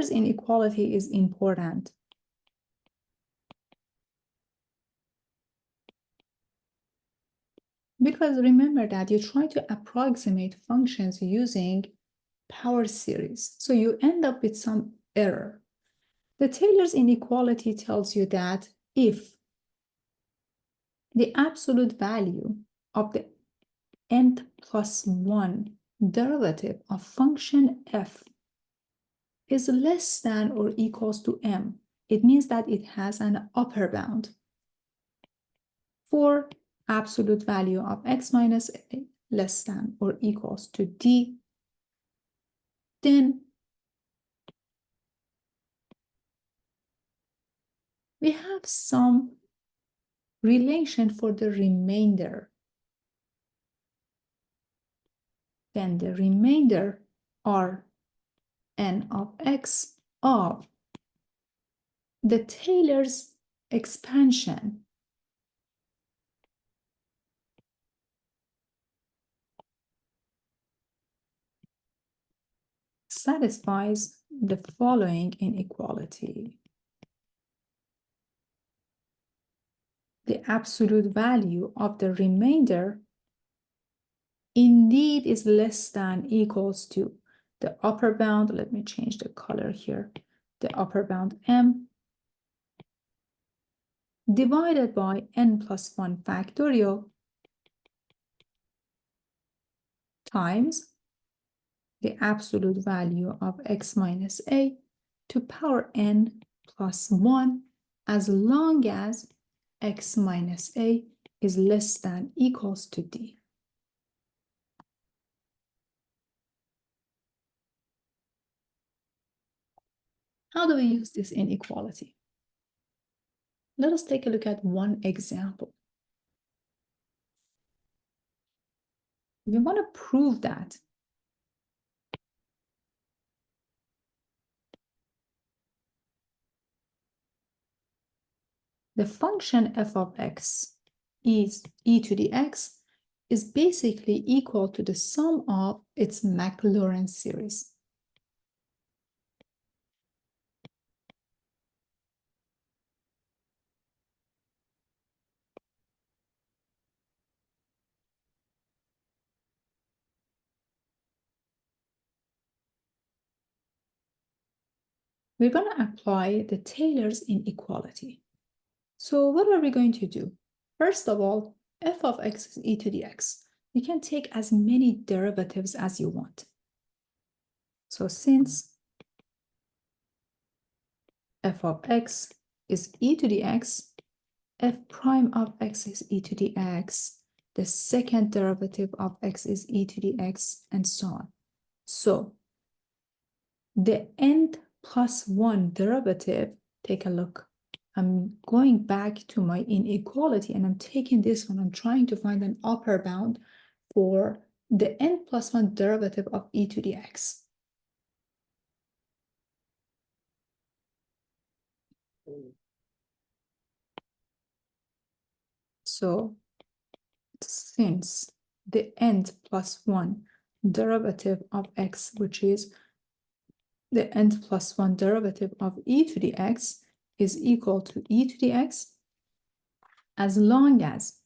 Taylor's inequality is important. Because remember that you try to approximate functions using power series. So you end up with some error. The Taylor's inequality tells you that if the absolute value of the nth plus 1 derivative of function f is less than or equals to m, it means that it has an upper bound. For absolute value of x minus a less than or equals to d, then we have some relation for the remainder. Then the remainder are n of x of the Taylor's expansion satisfies the following inequality. The absolute value of the remainder indeed is less than equals to the upper bound. Let me change the color here. The upper bound m divided by n plus 1 factorial times the absolute value of x minus a to power n plus 1 as long as x minus a is less than equals to d. How do we use this inequality? Let us take a look at one example. We want to prove that the function f of x is e to the x is basically equal to the sum of its Maclaurin series. We're going to apply the Taylor's inequality. So what are we going to do? First of all, f of x is e to the x. You can take as many derivatives as you want. So since f of x is e to the x, f prime of x is e to the x, the second derivative of x is e to the x, and so on. So the nth plus 1 derivative, take a look. I'm going back to my inequality and I'm taking this one. I'm trying to find an upper bound for the n plus 1 derivative of e to the x. So since the nth plus 1 derivative of x, which is the nth plus 1 derivative of e to the x, is equal to e to the x, as long as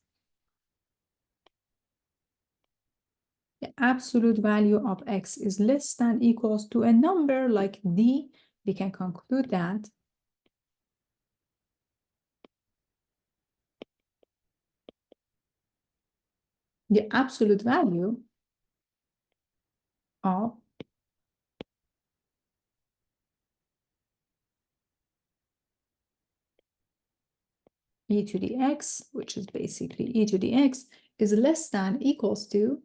the absolute value of x is less than equals to a number like d, we can conclude that the absolute value of e to the x, which is basically e to the x, is less than equals to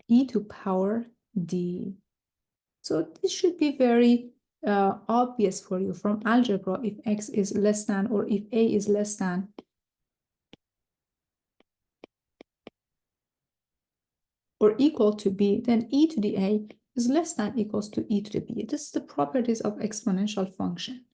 e to power d. So this should be very obvious for you from algebra. If x is less than, or if a is less than or equal to b, then e to the a is less than equals to e to the b. This is the properties of exponential function.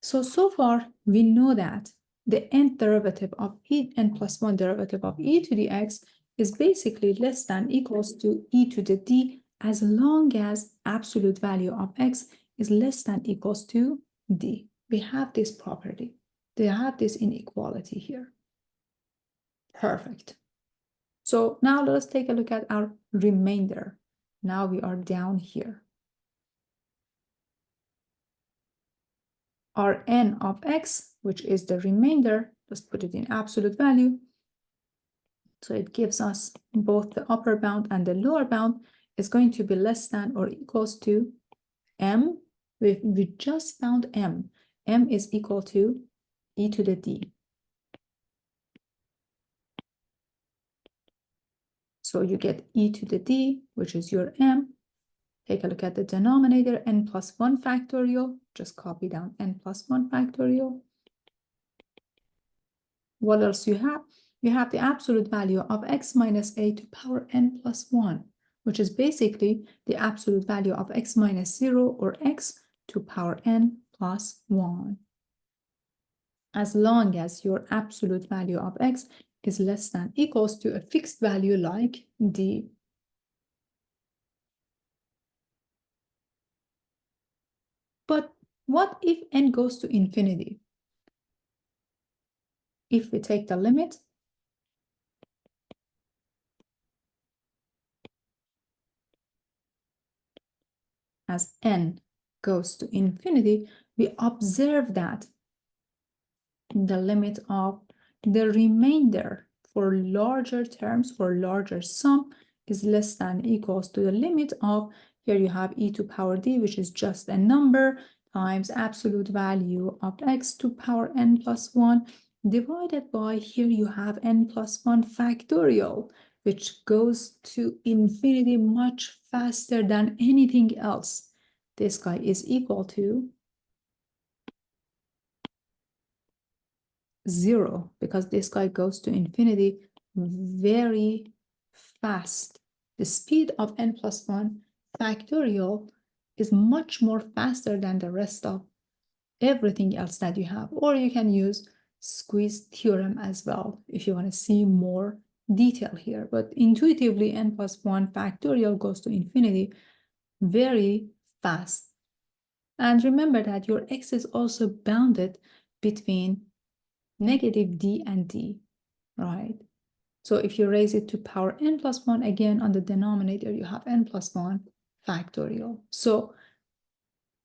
So far, we know that the nth derivative of n plus 1 derivative of e to the x is basically less than equals to e to the d, as long as absolute value of x is less than equals to d. We have this property. They have this inequality here. Perfect. So now let us take a look at our remainder. Now we are down here. Our n of x, which is the remainder, let's put it in absolute value. So it gives us both the upper bound and the lower bound is going to be less than or equals to m. We just found m. M is equal to e to the d. So you get e to the d, which is your m. Take a look at the denominator, n plus 1 factorial. Just copy down n plus 1 factorial. What else you have? You have the absolute value of x minus a to power n plus 1, which is basically the absolute value of x minus 0 or x to power n plus 1. As long as your absolute value of x is less than equals to a fixed value like d. But what if n goes to infinity? If we take the limit as n goes to infinity, we observe that the limit of the remainder for larger terms or larger sum is less than equals to the limit of, here you have e to power d, which is just a number, times absolute value of x to power n plus 1, divided by, here you have n plus 1 factorial, which goes to infinity much faster than anything else. This guy is equal to 0, because this guy goes to infinity very fast. The speed of n plus 1 factorial is much more faster than the rest of everything else that you have. Or you can use squeeze theorem as well if you want to see more detail here. But intuitively, n plus 1 factorial goes to infinity very fast. And remember that your x is also bounded between negative d and d, right? So if you raise it to power n plus 1, again, on the denominator, you have n plus 1 factorial. So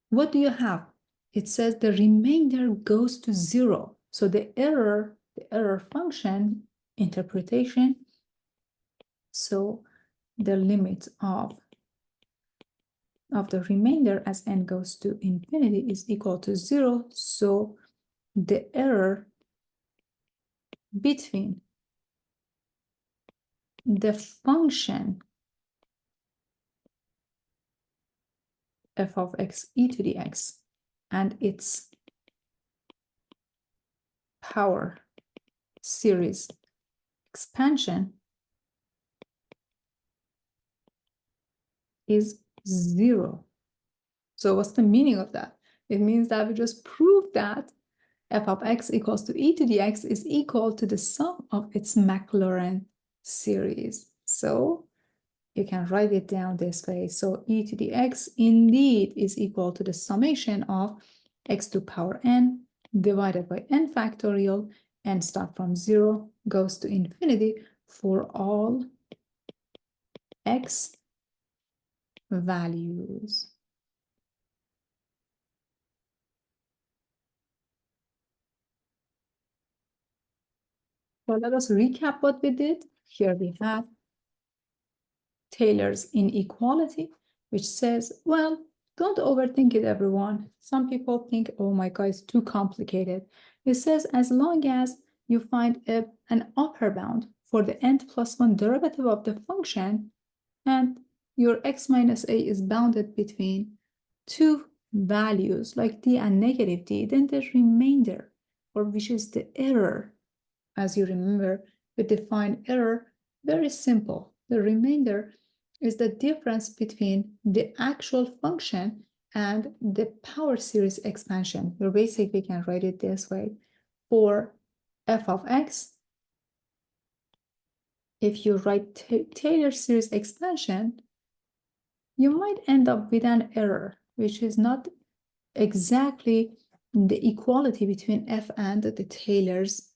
what do you have? It says the remainder goes to 0. So the error function interpretation, so the limit of the remainder as n goes to infinity is equal to 0. So the error between the function f of x e to the x and its power series expansion is 0. So what's the meaning of that? It means that we just proved that f of x equals to e to the x is equal to the sum of its Maclaurin series. So you can write it down this way. So e to the x indeed is equal to the summation of x to power n divided by n factorial, n start from 0 goes to infinity for all x values. So let us recap what we did. Here we have Taylor's inequality, which says, well, don't overthink it, everyone. Some people think, oh my God, it's too complicated. It says, as long as you find an upper bound for the n plus 1 derivative of the function, and your x minus a is bounded between two values like d and negative d, then the remainder, or which is the error, as you remember, we define error very simple. The remainder is the difference between the actual function and the power series expansion. We basically can write it this way. For f of x, if you write Taylor series expansion, you might end up with an error, which is not exactly the equality between f and the Taylor's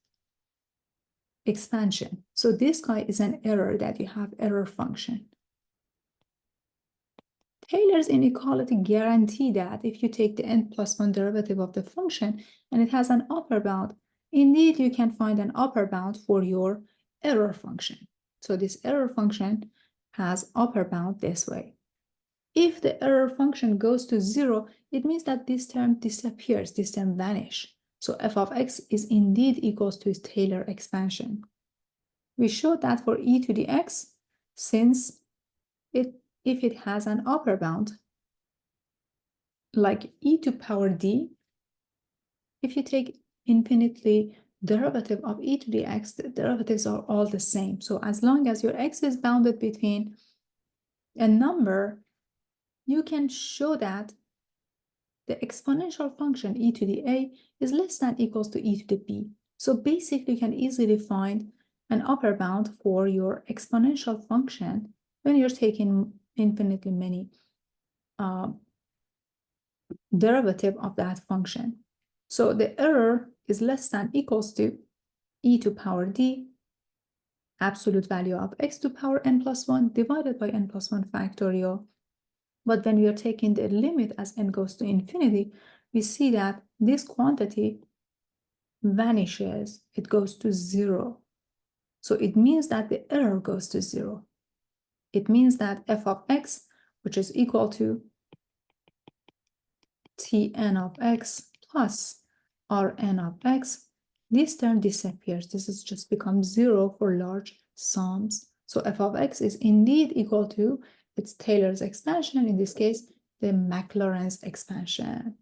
expansion. So this guy is an error that you have error function. Taylor's inequality guarantee that if you take the n+1 derivative of the function and it has an upper bound, indeed you can find an upper bound for your error function. So this error function has upper bound this way. If the error function goes to 0, it means that this term disappears, this term vanishes. So f of x is indeed equals to its Taylor expansion. We showed that for e to the x, since if it has an upper bound, like e to power d, if you take infinitely derivative of e to the x, the derivatives are all the same. So as long as your x is bounded between a number, you can show that the exponential function e to the a is less than equals to e to the b. So basically, you can easily find an upper bound for your exponential function when you're taking infinitely many derivative of that function. So the error is less than equals to e to power d, absolute value of x to power n+1 divided by n+1 factorial. But when we are taking the limit as n goes to infinity, we see that this quantity vanishes. It goes to 0. So it means that the error goes to 0. It means that f of x, which is equal to Tn of x plus Rn of x, this term disappears. This is just becomes 0 for large sums. So f of x is indeed equal to its Taylor's expansion, in this case, the Maclaurin's expansion.